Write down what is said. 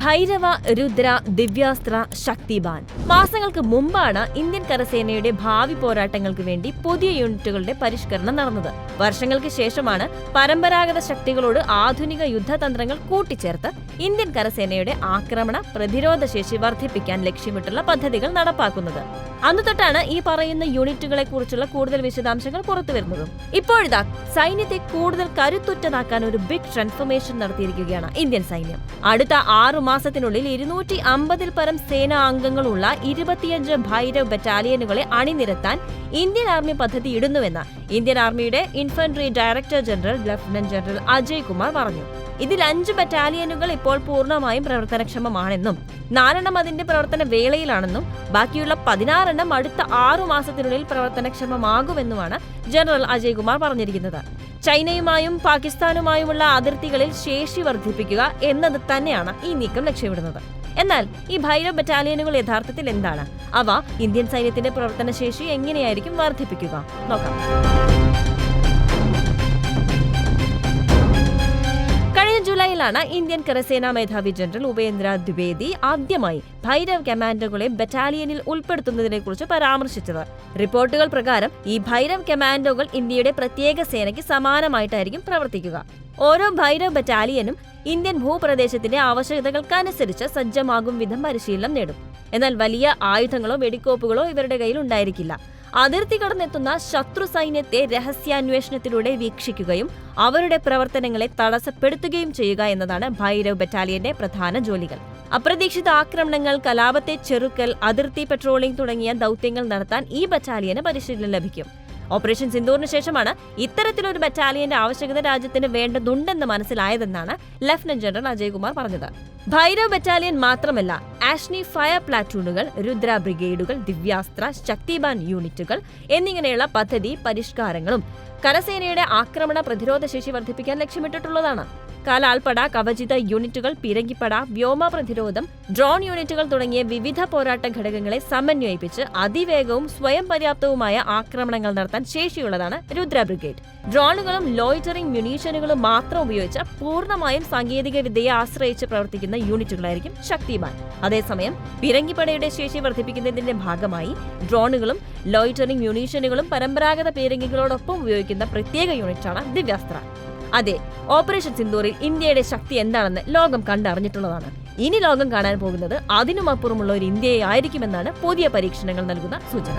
ഭൈരവ, രുദ്ര, ദിവ്യാസ്ത്ര, ശക്തിബാൻ. മാസങ്ങൾക്ക് മുമ്പാണ് ഇന്ത്യൻ കരസേനയുടെ ഭാവി പോരാട്ടങ്ങൾക്ക് വേണ്ടി പുതിയ യൂണിറ്റുകളുടെ പരിഷ്കരണം നടന്നത്. വർഷങ്ങൾക്ക് ശേഷമാണ് പരമ്പരാഗത ശക്തികളോട് ആധുനിക യുദ്ധതന്ത്രങ്ങൾ കൂട്ടിച്ചേർത്ത് ഇന്ത്യൻ കരസേനയുടെ ആക്രമണ പ്രതിരോധ ശേഷി വർദ്ധിപ്പിക്കാൻ ലക്ഷ്യമിട്ടുള്ള പദ്ധതികൾ നടപ്പാക്കുന്നത്. അന്നുതൊട്ടാണ് ഈ പറയുന്ന യൂണിറ്റുകളെ കുറിച്ചുള്ള കൂടുതൽ വിശദാംശങ്ങൾ പുറത്തുവരുന്നതും. ഇപ്പോഴിതാ സൈന്യത്തെ കൂടുതൽ കരുത്തുറ്റതാക്കാൻ ഒരു ബിഗ് ട്രാൻസ്ഫോർമേഷൻ നടത്തിയിരിക്കുകയാണ് ഇന്ത്യൻ സൈന്യം. അടുത്ത 6 മാസത്തിനുള്ളിൽ 250-ൽ പരം സേനാ അംഗങ്ങളുള്ള 25 ഭൈരവ് ബറ്റാലിയനുകളെ അണിനിരത്താൻ ഇന്ത്യൻ ആർമി പദ്ധതി ഇടുന്നുവെന്ന് ഇന്ത്യൻ ആർമിയുടെ infantry director general lieutenant general Ajay Kumar പറഞ്ഞു. ഇതിൽ 5 ബറ്റാലിയനുകൾ ഇപ്പോൾ പൂർണ്ണമായും പ്രവർത്തനക്ഷമമാണെന്നും 4 അതിന്റെ പ്രവർത്തന വേളയിലാണെന്നും ബാക്കിയുള്ള 16 അടുത്ത 6 മാസത്തിനുള്ളിൽ പ്രവർത്തനക്ഷമമാകുമെന്നുമാണ് ജനറൽ അജയ് കുമാർ പറഞ്ഞിരിക്കുന്നത്. ചൈനയുമായും പാകിസ്ഥാനുമായുമുള്ള അതിർത്തികളിൽ ശേഷി വർദ്ധിപ്പിക്കുക എന്നത് തന്നെയാണ് ഈ നീക്കം ലക്ഷ്യമിടുന്നത്. എന്നാൽ ഈ ഭൈരവ് ബറ്റാലിയനുകൾ യഥാർത്ഥത്തിൽ എന്താണ്? അവ ഇന്ത്യൻ സൈന്യത്തിന്റെ പ്രവർത്തനശേഷി എങ്ങനെയായിരിക്കും വർദ്ധിപ്പിക്കുക? നോക്കാം. കഴിഞ്ഞ ജൂലൈയിലാണ് ഇന്ത്യൻ കരസേനാ മേധാവി ജനറൽ ഉപേന്ദ്ര ദ്വിവേദി ആദ്യമായി ഭൈരവ് കമാൻഡോകളെ ബറ്റാലിയനിൽ ഉൾപ്പെടുത്തുന്നതിനെക്കുറിച്ച് പരാമർശിച്ചത്. റിപ്പോർട്ടുകൾ പ്രകാരം ഈ ഭൈരവ് കമാൻഡോകൾ ഇന്ത്യയുടെ പ്രത്യേക സേനയ്ക്ക് സമാനമായിട്ടായിരിക്കും പ്രവർത്തിക്കുക. ഓരോ ഭൈരവ് ബറ്റാലിയനും ഇന്ത്യൻ ഭൂപ്രദേശത്തിന്റെ ആവശ്യകതകൾക്കനുസരിച്ച് സജ്ജമാകും വിധം പരിശീലനം നേടും. എന്നാൽ വലിയ ആയുധങ്ങളോ വെടിക്കോപ്പുകളോ ഇവരുടെ കയ്യിൽ ഉണ്ടായിരിക്കില്ല. അതിർത്തി കടന്നെത്തുന്ന ശത്രു സൈന്യത്തെ രഹസ്യാന്വേഷണത്തിലൂടെ വീക്ഷിക്കുകയും അവരുടെ പ്രവർത്തനങ്ങളെ തടസ്സപ്പെടുത്തുകയും ചെയ്യുക എന്നതാണ് ഭൈരവ് ബറ്റാലിയന്റെ പ്രധാന ജോലികൾ. അപ്രതീക്ഷിത ആക്രമണങ്ങൾ, കലാപത്തെ ചെറുക്കൽ, അതിർത്തി പെട്രോളിംഗ് തുടങ്ങിയ ദൗത്യങ്ങൾ നടത്താൻ ഈ ബറ്റാലിയന് പരിശീലനം ലഭിക്കും. ഓപ്പറേഷൻ സിന്ദൂറിന് ശേഷമാണ് ഇത്തരത്തിലൊരു ബറ്റാലിയന്റെ ആവശ്യകത രാജ്യത്തിന് വേണ്ടതുണ്ടെന്ന് മനസ്സിലായതെന്നാണ് ലഫ്റ്റനന്റ് ജനറൽ അജയ് കുമാർ പറഞ്ഞത്. ഭൈരവ് ബറ്റാലിയൻ മാത്രമല്ല, ആഷ്നി ഫയർ പ്ലാറ്റൂണുകൾ, രുദ്ര ബ്രിഗേഡുകൾ, ദിവ്യാസ്ത്ര, ശക്തിബാൻ യൂണിറ്റുകൾ എന്നിങ്ങനെയുള്ള പദ്ധതി പരിഷ്കാരങ്ങളും കരസേനയുടെ ആക്രമണ പ്രതിരോധ ശേഷി വർദ്ധിപ്പിക്കാൻ ലക്ഷ്യമിട്ടിട്ടുള്ളതാണ്. കാലാൾപ്പട, കവചിത യൂണിറ്റുകൾ, പീരങ്കിപ്പട, വ്യോമ പ്രതിരോധം, ഡ്രോൺ യൂണിറ്റുകൾ തുടങ്ങിയ വിവിധ പോരാട്ട ഘടകങ്ങളെ സമന്വയിപ്പിച്ച് അതിവേഗവും സ്വയം പര്യാപ്തവുമായ ആക്രമണങ്ങൾ നടത്താൻ ശേഷിയുള്ളതാണ് രുദ്ര ബ്രിഗേഡ്. ഡ്രോണുകളും ലോയിറ്ററിംഗ് മ്യൂണീഷനുകളും മാത്രം ഉപയോഗിച്ച് പൂർണ്ണമായും സാങ്കേതിക വിദ്യയെ ആശ്രയിച്ച് പ്രവർത്തിക്കുന്ന യൂണിറ്റുകളായിരിക്കും ശക്തിബാൻ. അതേസമയം പീരങ്കിപ്പടയുടെ ശേഷി വർദ്ധിപ്പിക്കുന്നതിന്റെ ഭാഗമായി ഡ്രോണുകളും ലോയിറ്ററിംഗ് മ്യൂണീഷനുകളും പരമ്പരാഗത പീരങ്കികളോടൊപ്പം ഉപയോഗിക്കുന്ന പ്രത്യേക യൂണിറ്റാണ് ദിവ്യാസ്ത്ര. അതെ, ഓപ്പറേഷൻ സിന്ദൂറിൽ ഇന്ത്യയുടെ ശക്തി എന്താണെന്ന് ലോകം കണ്ടറിഞ്ഞിട്ടുള്ളതാണ്. ഇനി ലോകം കാണാൻ പോകുന്നത് അതിനുമപ്പുറമുള്ള ഒരു ഇന്ത്യയെ ആയിരിക്കുമെന്നാണ് പുതിയ പരീക്ഷണങ്ങൾ നൽകുന്ന സൂചന.